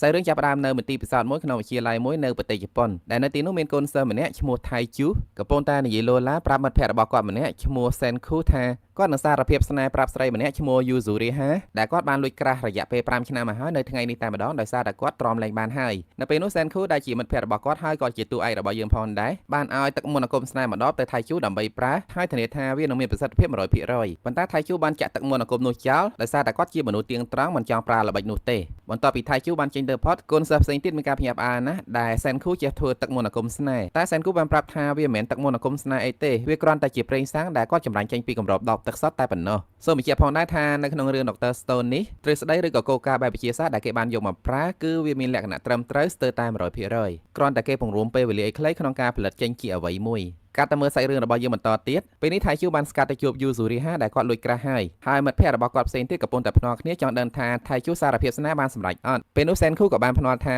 សាច់រឿងចាប់ផ្ដើមនៅមន្ទីរពិសោធន៍មួយក្នុងវិទ្យាល័យមួយនៅប្រទេសជប៉ុនដែលនៅទីនោះមានកូនសិស្សម្នាក់ឈ្មោះថៃជូកំពុងតែនិយាយលោឡាប្រាប់មិត្តភក្តិរបស់គាត់ម្នាក់ឈ្មោះសេនខូថាគាត់នឹងសារភាពស្នេហ៍ប្រាប់ស្រីម្នាក់ឈ្មោះយូស៊ូរីហាដែលគាត់បានលួចក្រាស់រយៈពេល5ឆ្នាំមកហើយនៅថ្ងៃនេះតែម្ដងដោយសារតែគាត់ទ្រាំលែងបានហើយនៅពេលនោះសេនខូដែលជាមិត្តភក្តិរបស់គាត់ហើយក៏ជាតួឯករបស់យើងផងដែរបានឲ្យទឹកមន្តអាគមស្នេហ៍ម្ដងទៅថៃជូដើម្បីប្រើហើយធានាថាវានឹងមានប្រសិទ្ធភាព100%ប៉ុន្តែថៃជូបានចាក់ទឹកមន្តអាគមនោះចោលដោយសារតែគាត់ជាមនុស្សទៀងត្រង់មិនចង់ប្រើល្បិចនោះទេបន្ទាប់ពីថៃជូបានចេញទៅផុតកូនសិស្សផ្សេងទៀតមានការភ្ញាក់ផ្អើលណាស់ដែលសេនខូចេះធ្វើទឹកមន្តអាគមស្នេហ៍តែសេនខូបានប្រាប់ថាវាមិនមែនទឹកមន្តអាគមស្នេហ៍អីទេវាគ្រាន់តែជាប្រេងសាំងដែលគាត់ចម្រាញ់ចេញពីគម្របដបទឹកសុទ្ធតែប៉ុណ្ណោះសូមបញ្ជាក់ផងដែរថានៅក្នុងរឿង Dr. Stone នេះទ្រឹស្ដីឬក៏គោលការណ៍បែបវិទ្យាសាស្ត្រដែលគេបានយកមកប្រើគឺវាមានលក្ខណៈត្រឹមត្រូវស្ទើរតែ100%គ្រាន់តែគេពង្រួមពេលវេលាឲ្យខ្លីក្នុងការផលិតចេញជាអ្វីមួយកាត់ទៅមើលសាច់រឿងរបស់យើងបន្តទៀតពេលនេះថៃជូបានស្កាត់ទៅជួបយូស៊ូរីហាដែលគាត់លួចក្រាស់ហើយមិត្តភក្តិរបស់គាត់ផ្សេងទៀតកំពុងតែភ្នាល់គ្នាចង់ដឹងថាថៃជូសារភាពស្នេហ៍បានសម្រេចអត់ពេលនោះសេនខូក៏បានភ្នាល់ថា